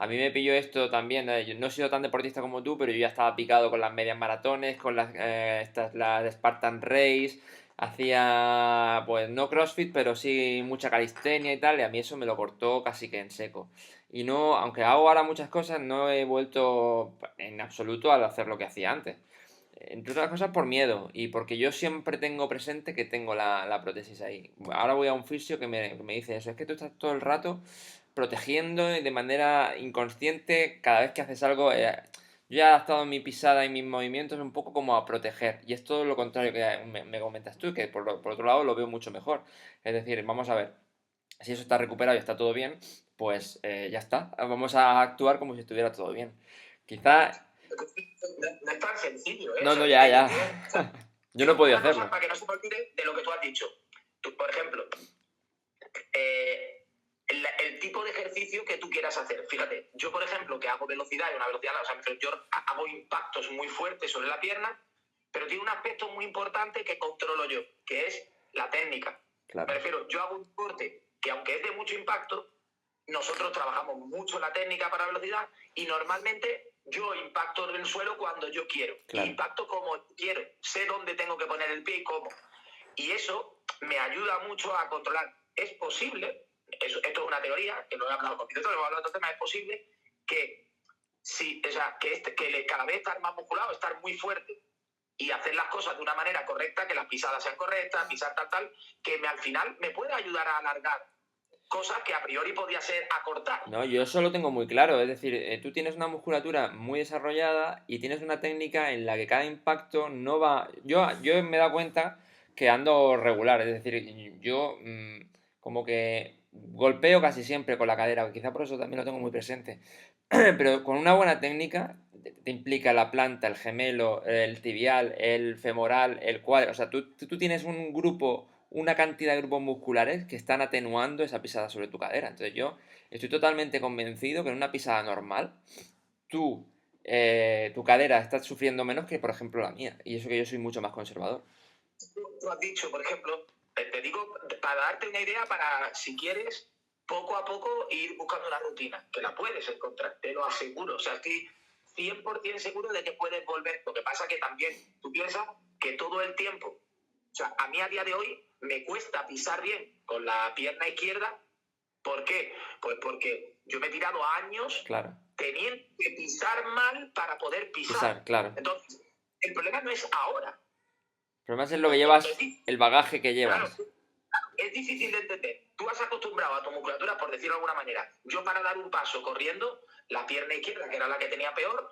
[SPEAKER 1] a mí me pilló esto también. Yo no he sido tan deportista como tú, pero yo ya estaba picado con las medias maratones, con las Spartan Race. Hacía, pues no CrossFit, pero sí mucha calistenia y tal, y a mí eso me lo cortó casi que en seco. Y no, aunque hago ahora muchas cosas, no he vuelto en absoluto a hacer lo que hacía antes. Entre otras cosas por miedo y porque yo siempre tengo presente que tengo la prótesis ahí. Ahora voy a un fisio que me dice eso, es que tú estás todo el rato protegiendo de manera inconsciente cada vez que haces algo. Yo he adaptado mi pisada y mis movimientos un poco como a proteger y es todo lo contrario que me comentas tú, que por otro lado lo veo mucho mejor. Es decir, vamos a ver, si eso está recuperado y está todo bien, pues ya está, vamos a actuar como si estuviera todo bien. Quizá...
[SPEAKER 2] No es tan sencillo, ¿eh? O
[SPEAKER 1] No, no,
[SPEAKER 2] sea,
[SPEAKER 1] ya,
[SPEAKER 2] te digo,
[SPEAKER 1] ya.
[SPEAKER 2] o sea,
[SPEAKER 1] Yo no he podido
[SPEAKER 2] una cosa
[SPEAKER 1] hacerlo.
[SPEAKER 2] para que no se me olvide de lo que tú has dicho. Tú, por ejemplo, el tipo de ejercicio que tú quieras hacer. Fíjate, yo, por ejemplo, que hago velocidad y una velocidad, o sea, yo hago impactos muy fuertes sobre la pierna, pero tiene un aspecto muy importante que controlo yo, que es la técnica.
[SPEAKER 1] Claro.
[SPEAKER 2] Me refiero, yo hago un deporte que, aunque es de mucho impacto, nosotros trabajamos mucho la técnica para velocidad y normalmente yo impacto en el suelo cuando yo quiero.
[SPEAKER 1] Claro.
[SPEAKER 2] Y impacto como quiero. Sé dónde tengo que poner el pie y cómo. Y eso me ayuda mucho a controlar. Es posible, esto es una teoría, que lo he hablado con Tito, lo he hablado de otro tema, es posible que, cada vez estar más musculado, estar muy fuerte y hacer las cosas de una manera correcta, que las pisadas sean correctas, pisar tal, que al final me pueda ayudar a alargar cosas que a priori podía ser acortar.
[SPEAKER 1] No, yo eso lo tengo muy claro. Es decir, tú tienes una musculatura muy desarrollada y tienes una técnica en la que cada impacto no va. Yo me he dado cuenta que ando regular. Es decir, yo como que golpeo casi siempre con la cadera. Quizá por eso también lo tengo muy presente. Pero con una buena técnica te implica la planta, el gemelo, el tibial, el femoral, el cuádriceps. O sea, tú tienes un grupo, una cantidad de grupos musculares que están atenuando esa pisada sobre tu cadera. Entonces yo estoy totalmente convencido que en una pisada normal, tú, tu cadera está sufriendo menos que, por ejemplo, la mía. Y eso que yo soy mucho más conservador.
[SPEAKER 2] Tú has dicho, por ejemplo, te digo, para darte una idea, para, si quieres, poco a poco ir buscando una rutina, que la puedes encontrar, te lo aseguro. O sea, estoy 100% seguro de que puedes volver. Lo que pasa que también tú piensas que todo el tiempo, o sea, a mí a día de hoy me cuesta pisar bien con la pierna izquierda. ¿Por qué? Pues porque yo me he tirado años
[SPEAKER 1] Claro.
[SPEAKER 2] teniendo que pisar mal para poder pisar.
[SPEAKER 1] Claro.
[SPEAKER 2] Entonces, el problema no es ahora.
[SPEAKER 1] El problema es lo que llevas, el bagaje que llevas.
[SPEAKER 2] Claro, es difícil de entender. Tú has acostumbrado a tu musculatura, por decirlo de alguna manera. Yo, para dar un paso corriendo, la pierna izquierda, que era la que tenía peor,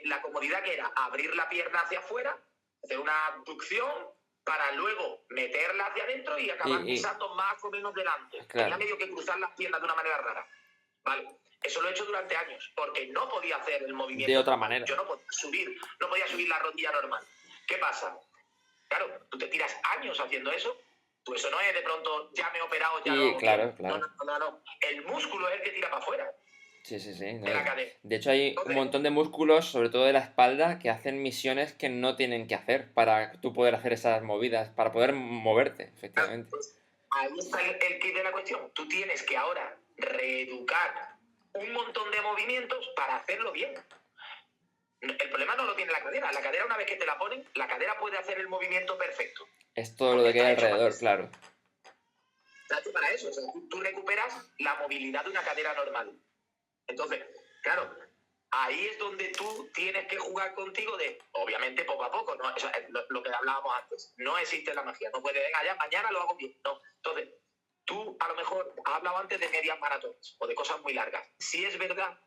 [SPEAKER 2] la comodidad que era abrir la pierna hacia afuera, hacer una abducción para luego meterla hacia adentro y acabar pisando más o menos delante.
[SPEAKER 1] Claro.
[SPEAKER 2] Tenía medio que cruzar las piernas de una manera rara. Vale. Eso lo he hecho durante años, porque no podía hacer el movimiento
[SPEAKER 1] de otra
[SPEAKER 2] normal.
[SPEAKER 1] manera.
[SPEAKER 2] Yo no podía subir la rodilla normal. ¿Qué pasa? Claro, tú te tiras años haciendo eso, tú eso no es de pronto, ya me he operado, ya lo hago.
[SPEAKER 1] Claro.
[SPEAKER 2] No. El músculo es el que tira para afuera.
[SPEAKER 1] Sí.
[SPEAKER 2] De la cadera.
[SPEAKER 1] De hecho, hay un montón de músculos, sobre todo de la espalda, que hacen misiones que no tienen que hacer para tú poder hacer esas movidas, para poder moverte, efectivamente.
[SPEAKER 2] Pues ahí está el kit de la cuestión. Tú tienes que ahora reeducar un montón de movimientos para hacerlo bien. El problema no lo tiene la cadera. La cadera, una vez que te la ponen, la cadera puede hacer el movimiento perfecto.
[SPEAKER 1] Es todo lo de que hay alrededor, claro.
[SPEAKER 2] Está hecho para eso. O sea, tú recuperas la movilidad de una cadera normal. Entonces, claro, ahí es donde tú tienes que jugar contigo obviamente, poco a poco, ¿no? O sea, lo que hablábamos antes. No existe la magia. No puede, venga, ya mañana lo hago bien. No. Entonces, tú a lo mejor has hablado antes de medias maratones o de cosas muy largas. Sí es verdad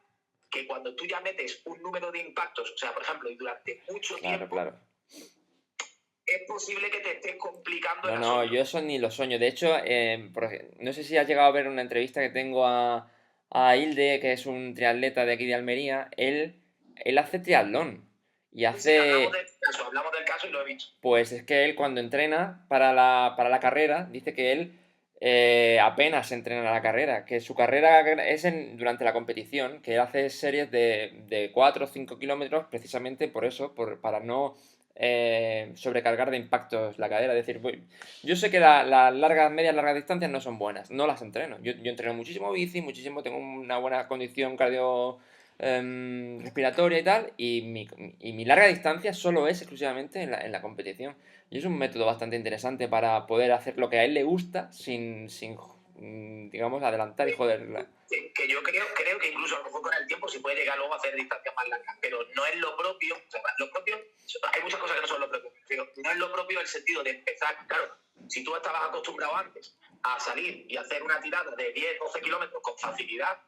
[SPEAKER 2] que cuando tú ya metes un número de impactos, o sea, por ejemplo, y durante mucho tiempo, es posible que te estés complicando el
[SPEAKER 1] No,
[SPEAKER 2] asunto.
[SPEAKER 1] yo eso ni lo sueño. De hecho, no sé si has llegado a ver una entrevista que tengo a Hilde, que es un triatleta de aquí de Almería. Él hace triatlón. Y
[SPEAKER 2] Sí, sí,
[SPEAKER 1] hace,
[SPEAKER 2] hablamos del caso y lo he visto.
[SPEAKER 1] pues es que él cuando entrena para la carrera, dice que él apenas entrena la carrera, que su carrera es durante la competición, que él hace series de 4 o 5 kilómetros precisamente por eso, para no sobrecargar de impactos la cadera. Es decir, yo sé que las largas, medias, largas distancias no son buenas, no las entreno. Yo entreno muchísimo bici, muchísimo, tengo una buena condición cardio respiratoria y tal, y mi larga distancia solo es exclusivamente en la competición. Y es un método bastante interesante para poder hacer lo que a él le gusta sin digamos, adelantar y joder.
[SPEAKER 2] Que yo creo que incluso a lo mejor con el tiempo se puede llegar luego a hacer distancias más largas, pero no es lo propio, o sea, lo propio, hay muchas cosas que no son lo propio, pero no es lo propio el sentido de empezar, claro, si tú estabas acostumbrado antes a salir y hacer una tirada de 10, 12 kilómetros con facilidad,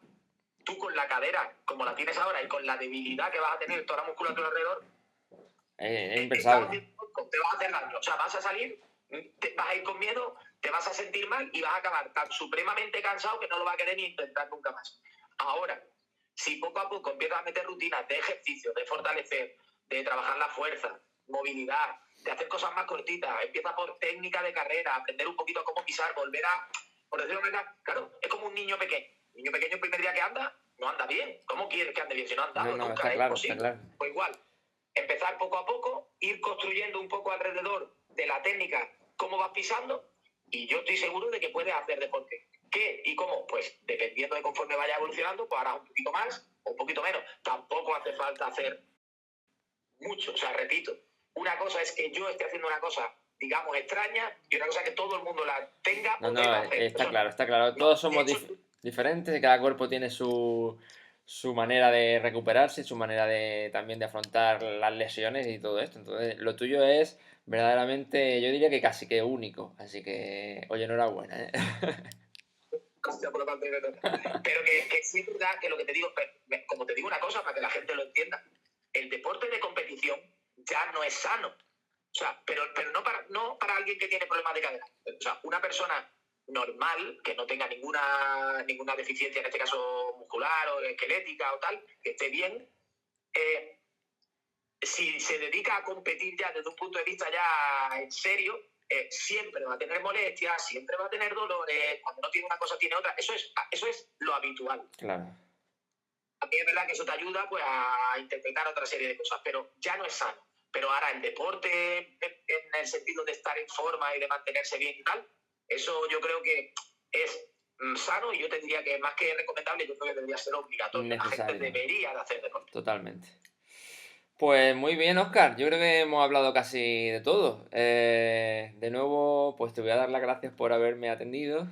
[SPEAKER 2] tú con la cadera como la tienes ahora y con la debilidad que vas a tener toda la musculatura alrededor,
[SPEAKER 1] Es
[SPEAKER 2] estás
[SPEAKER 1] impensable.
[SPEAKER 2] haciendo, te vas a hacer daño, o sea, vas a salir, vas a ir con miedo, te vas a sentir mal y vas a acabar tan supremamente cansado que no lo vas a querer ni intentar nunca más. Ahora, si poco a poco empiezas a meter rutinas de ejercicio, de fortalecer, de trabajar la fuerza, movilidad, de hacer cosas más cortitas, empieza por técnica de carrera, aprender un poquito a cómo pisar, volver a, por decirlo de manera, claro, es como un niño pequeño. Un niño pequeño el primer día que anda, no anda bien. ¿Cómo quieres que ande bien si no ha
[SPEAKER 1] No,
[SPEAKER 2] andado?
[SPEAKER 1] no,
[SPEAKER 2] Nunca,
[SPEAKER 1] está
[SPEAKER 2] es
[SPEAKER 1] claro, está
[SPEAKER 2] imposible.
[SPEAKER 1] claro.
[SPEAKER 2] Pues igual, empezar poco a poco, ir construyendo un poco alrededor de la técnica cómo vas pisando y yo estoy seguro de que puedes hacer deporte. ¿Qué y cómo? Pues dependiendo de conforme vaya evolucionando, pues harás un poquito más o un poquito menos. Tampoco hace falta hacer mucho. O sea, repito, una cosa es que yo esté haciendo una cosa, digamos, extraña y otra cosa es que todo el mundo la tenga
[SPEAKER 1] No,
[SPEAKER 2] o
[SPEAKER 1] no,
[SPEAKER 2] deba hacer.
[SPEAKER 1] está
[SPEAKER 2] Eso
[SPEAKER 1] claro, está claro.
[SPEAKER 2] no.
[SPEAKER 1] Todos
[SPEAKER 2] De
[SPEAKER 1] somos
[SPEAKER 2] hecho,
[SPEAKER 1] diferentes y cada cuerpo tiene su manera de recuperarse, su manera también de afrontar las lesiones y todo esto. Entonces, lo tuyo es verdaderamente, yo diría que casi que único. Así que, oye, enhorabuena, ¿eh?
[SPEAKER 2] por la parte de pero que sí es verdad que lo que te digo, como te digo una cosa para que la gente lo entienda, el deporte de competición ya no es sano. O sea, pero no para alguien que tiene problemas de cadera. O sea, una persona normal, que no tenga ninguna deficiencia, en este caso muscular o esquelética o tal, que esté bien, eh, si se dedica a competir ya desde un punto de vista ya en serio, siempre va a tener molestias, siempre va a tener dolores, cuando no tiene una cosa tiene otra. Eso es lo habitual.
[SPEAKER 1] Claro.
[SPEAKER 2] A mí es verdad que eso te ayuda pues, a interpretar otra serie de cosas, pero ya no es sano. Pero ahora el deporte, en el sentido de estar en forma y de mantenerse bien y tal, eso yo creo que es sano y yo te diría que más que recomendable, yo creo que debería ser obligatorio. La gente
[SPEAKER 1] Necesario.
[SPEAKER 2] debería de hacer deporte.
[SPEAKER 1] Totalmente. Pues muy bien, Oscar. Yo creo que hemos hablado casi de todo. De nuevo, pues te voy a dar las gracias por haberme atendido.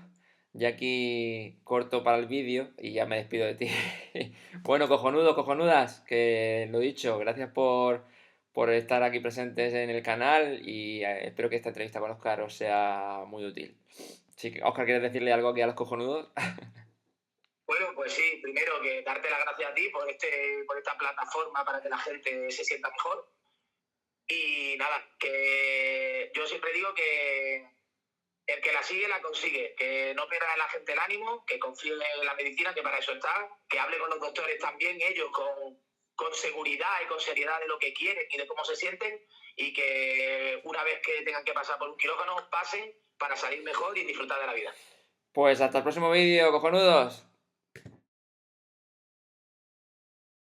[SPEAKER 1] Ya aquí corto para el vídeo y ya me despido de ti. Bueno, cojonudos, cojonudas, que lo dicho, gracias por estar aquí presentes en el canal y espero que esta entrevista con Oscar os sea muy útil. Sí, Oscar, ¿quieres decirle algo aquí a los cojonudos?
[SPEAKER 2] Bueno, pues sí, primero que darte las gracias a ti por esta plataforma para que la gente se sienta mejor. Y nada, que yo siempre digo que el que la sigue la consigue, que no pierda en la gente el ánimo, que confíe en la medicina, que para eso está, que hable con los doctores también, ellos con seguridad y con seriedad de lo que quieren y de cómo se sienten, y que una vez que tengan que pasar por un quirófano, pasen para salir mejor y disfrutar de la vida.
[SPEAKER 1] Pues hasta el próximo vídeo, cojonudos.